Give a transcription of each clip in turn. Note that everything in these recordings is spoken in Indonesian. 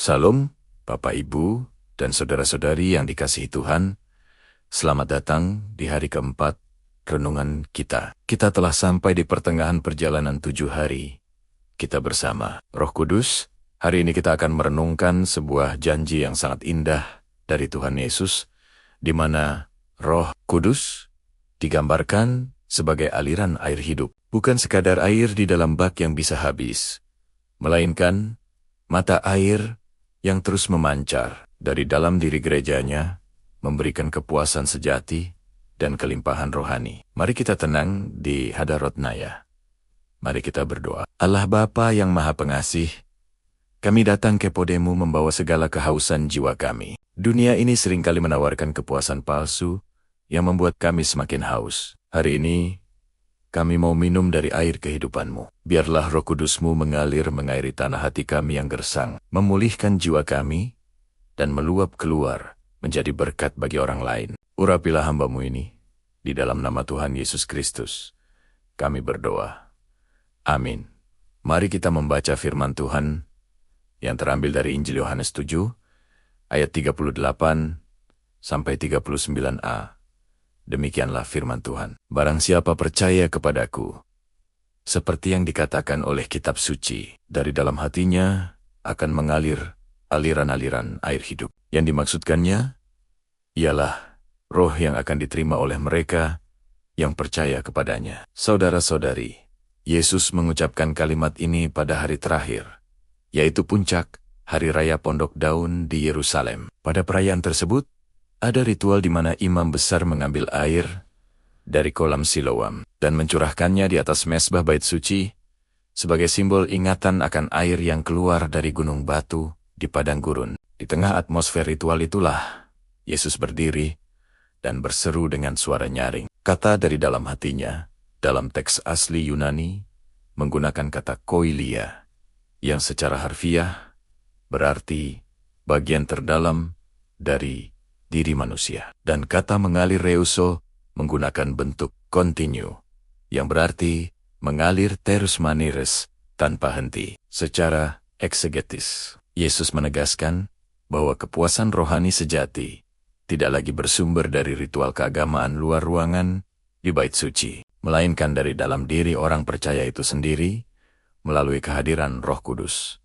Salam, Bapak Ibu, dan saudara-saudari yang dikasihi Tuhan. Selamat datang di hari keempat renungan kita. Kita telah sampai di pertengahan perjalanan 7 hari. Kita bersama Roh Kudus. Hari ini kita akan merenungkan sebuah janji yang sangat indah dari Tuhan Yesus, di mana Roh Kudus digambarkan sebagai aliran air hidup. Bukan sekadar air di dalam bak yang bisa habis, melainkan mata air yang terus memancar dari dalam diri gerejanya, memberikan kepuasan sejati dan kelimpahan rohani. Mari kita tenang di Hadarot Naya. Mari kita berdoa. Allah Bapa yang Maha Pengasih, kami datang kepadamu membawa segala kehausan jiwa kami. Dunia ini seringkali menawarkan kepuasan palsu yang membuat kami semakin haus. Hari ini, kami mau minum dari air kehidupan-Mu. Biarlah Roh Kudus-Mu mengalir mengairi tanah hati kami yang gersang, memulihkan jiwa kami, dan meluap keluar menjadi berkat bagi orang lain. Urapilah hamba-Mu ini, di dalam nama Tuhan Yesus Kristus. Kami berdoa. Amin. Mari kita membaca firman Tuhan yang terambil dari Injil Yohanes 7, ayat 38 sampai 39a. Demikianlah firman Tuhan. Barang siapa percaya kepadaku, seperti yang dikatakan oleh kitab suci, dari dalam hatinya akan mengalir aliran-aliran air hidup. Yang dimaksudkannya ialah roh yang akan diterima oleh mereka yang percaya kepadanya. Saudara-saudari, Yesus mengucapkan kalimat ini pada hari terakhir, yaitu puncak Hari Raya Pondok Daun di Yerusalem. Pada perayaan tersebut, ada ritual di mana imam besar mengambil air dari kolam Siloam dan mencurahkannya di atas mezbah bait suci sebagai simbol ingatan akan air yang keluar dari gunung batu di padang gurun. Di tengah atmosfer ritual itulah Yesus berdiri dan berseru dengan suara nyaring. Kata dari dalam hatinya, dalam teks asli Yunani, menggunakan kata koilia, yang secara harfiah berarti bagian terdalam dari diri manusia. Dan kata mengalir reuso menggunakan bentuk continue, yang berarti mengalir terus menerus tanpa henti. Secara eksegetis, Yesus menegaskan bahwa kepuasan rohani sejati tidak lagi bersumber dari ritual keagamaan luar ruangan di bait suci, melainkan dari dalam diri orang percaya itu sendiri melalui kehadiran Roh Kudus.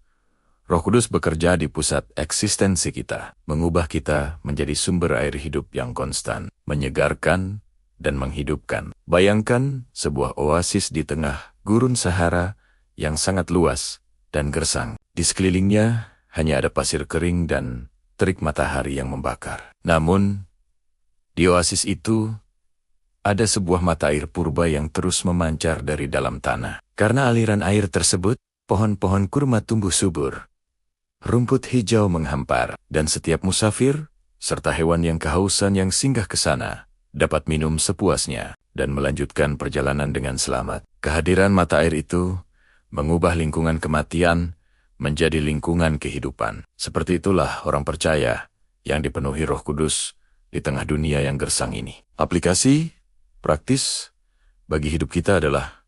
Roh Kudus bekerja di pusat eksistensi kita, mengubah kita menjadi sumber air hidup yang konstan, menyegarkan dan menghidupkan. Bayangkan sebuah oasis di tengah gurun Sahara yang sangat luas dan gersang. Di sekelilingnya hanya ada pasir kering dan terik matahari yang membakar. Namun, di oasis itu ada sebuah mata air purba yang terus memancar dari dalam tanah. Karena aliran air tersebut, pohon-pohon kurma tumbuh subur. Rumput hijau menghampar, dan setiap musafir, serta hewan yang kehausan yang singgah ke sana, dapat minum sepuasnya, dan melanjutkan perjalanan dengan selamat. Kehadiran mata air itu mengubah lingkungan kematian menjadi lingkungan kehidupan. Seperti itulah orang percaya yang dipenuhi Roh Kudus di tengah dunia yang gersang ini. Aplikasi praktis bagi hidup kita adalah,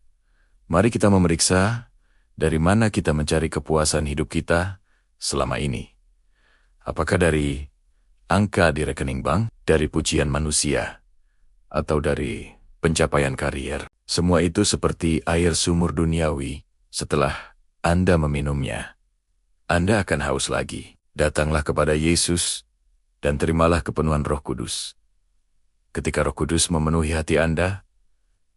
mari kita memeriksa dari mana kita mencari kepuasan hidup kita selama ini. Apakah dari angka di rekening bank, dari pujian manusia, atau dari pencapaian karier? Semua itu seperti air sumur duniawi. Setelah Anda meminumnya, Anda akan haus lagi. Datanglah kepada Yesus dan terimalah kepenuhan Roh Kudus. Ketika Roh Kudus memenuhi hati Anda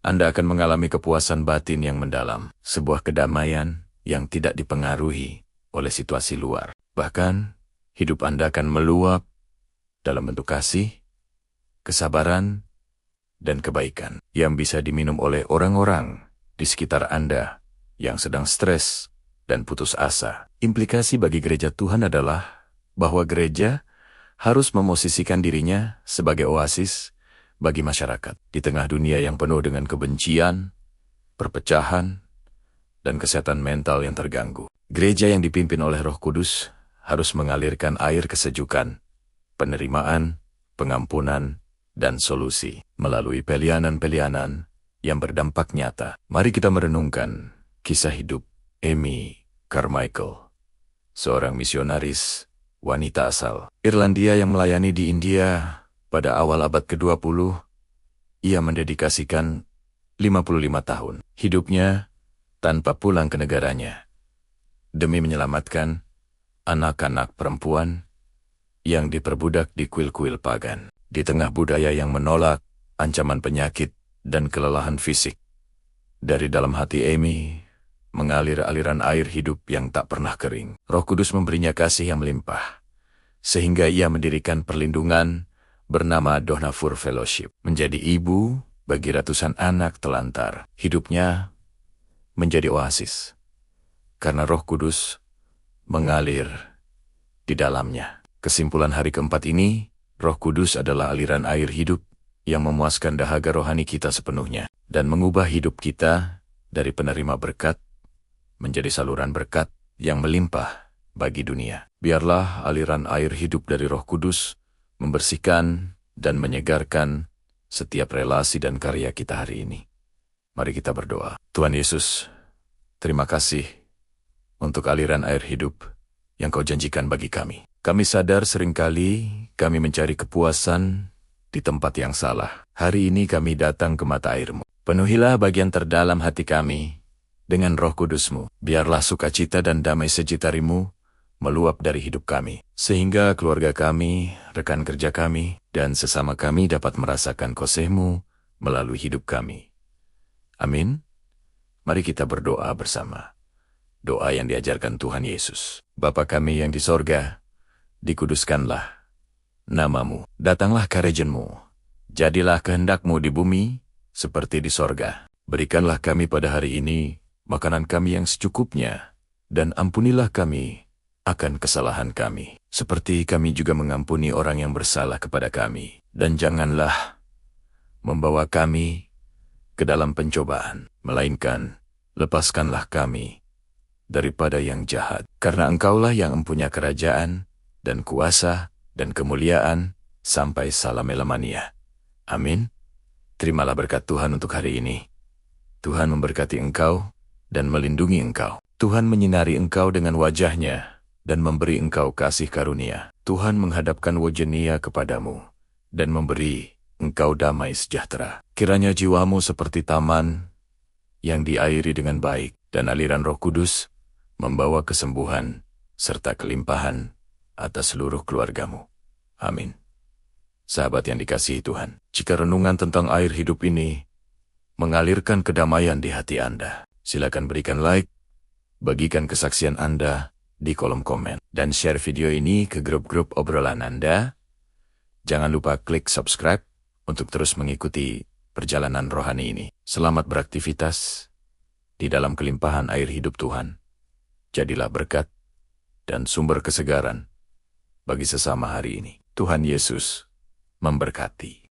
akan mengalami kepuasan batin yang mendalam, sebuah kedamaian yang tidak dipengaruhi oleh situasi luar. Bahkan, hidup Anda akan meluap dalam bentuk kasih, kesabaran, dan kebaikan yang bisa diminum oleh orang-orang di sekitar Anda yang sedang stres dan putus asa. Implikasi bagi gereja Tuhan adalah bahwa gereja harus memosisikan dirinya sebagai oasis bagi masyarakat di tengah dunia yang penuh dengan kebencian, perpecahan, dan kesehatan mental yang terganggu. Gereja yang dipimpin oleh Roh Kudus harus mengalirkan air kesejukan, penerimaan, pengampunan, dan solusi melalui pelianan-pelianan yang berdampak nyata. Mari kita merenungkan kisah hidup Amy Carmichael, seorang misionaris wanita asal Irlandia yang melayani di India pada awal abad ke-20. Ia mendedikasikan 55 tahun hidupnya tanpa pulang ke negaranya demi menyelamatkan anak-anak perempuan yang diperbudak di kuil-kuil pagan. Di tengah budaya yang menolak ancaman penyakit dan kelelahan fisik, dari dalam hati Amy mengalir aliran air hidup yang tak pernah kering. Roh Kudus memberinya kasih yang melimpah, sehingga ia mendirikan perlindungan bernama Donavur Fellowship, menjadi ibu bagi ratusan anak telantar. Hidupnya menjadi oasis, karena Roh Kudus mengalir di dalamnya. Kesimpulan hari keempat ini, Roh Kudus adalah aliran air hidup yang memuaskan dahaga rohani kita sepenuhnya dan mengubah hidup kita dari penerima berkat menjadi saluran berkat yang melimpah bagi dunia. Biarlah aliran air hidup dari Roh Kudus membersihkan dan menyegarkan setiap relasi dan karya kita hari ini. Mari kita berdoa. Tuhan Yesus, terima kasih untuk aliran air hidup yang Kau janjikan bagi kami. Kami sadar seringkali kami mencari kepuasan di tempat yang salah. Hari ini kami datang ke mata air-Mu. Penuhilah bagian terdalam hati kami dengan Roh Kudus-Mu. Biarlah sukacita dan damai sejahtera-Mu meluap dari hidup kami, sehingga keluarga kami, rekan kerja kami, dan sesama kami dapat merasakan kasih-Mu melalui hidup kami. Amin. Mari kita berdoa bersama. Doa yang diajarkan Tuhan Yesus. Bapa kami yang di sorga, dikuduskanlah nama-Mu. Datanglah kerajaan-Mu. Jadilah kehendak-Mu di bumi seperti di sorga. Berikanlah kami pada hari ini makanan kami yang secukupnya, dan ampunilah kami akan kesalahan kami, seperti kami juga mengampuni orang yang bersalah kepada kami. Dan janganlah membawa kami ke dalam pencobaan, melainkan lepaskanlah kami daripada yang jahat. Karena Engkaulah yang mempunyai kerajaan dan kuasa dan kemuliaan sampai selama-lamanya. Amin. Terimalah berkat Tuhan untuk hari ini. Tuhan memberkati engkau dan melindungi engkau. Tuhan menyinari engkau dengan wajah-Nya dan memberi engkau kasih karunia. Tuhan menghadapkan wajah-Nya kepadamu dan memberi engkau damai sejahtera. Kiranya jiwamu seperti taman yang diairi dengan baik, dan aliran Roh Kudus membawa kesembuhan serta kelimpahan atas seluruh keluargamu. Amin. Sahabat yang dikasihi Tuhan, jika renungan tentang air hidup ini mengalirkan kedamaian di hati Anda, silakan berikan like, bagikan kesaksian Anda di kolom komen, dan share video ini ke grup-grup obrolan Anda. Jangan lupa klik subscribe untuk terus mengikuti perjalanan rohani ini. Selamat beraktivitas di dalam kelimpahan air hidup Tuhan. Jadilah berkat dan sumber kesegaran bagi sesama hari ini. Tuhan Yesus memberkati.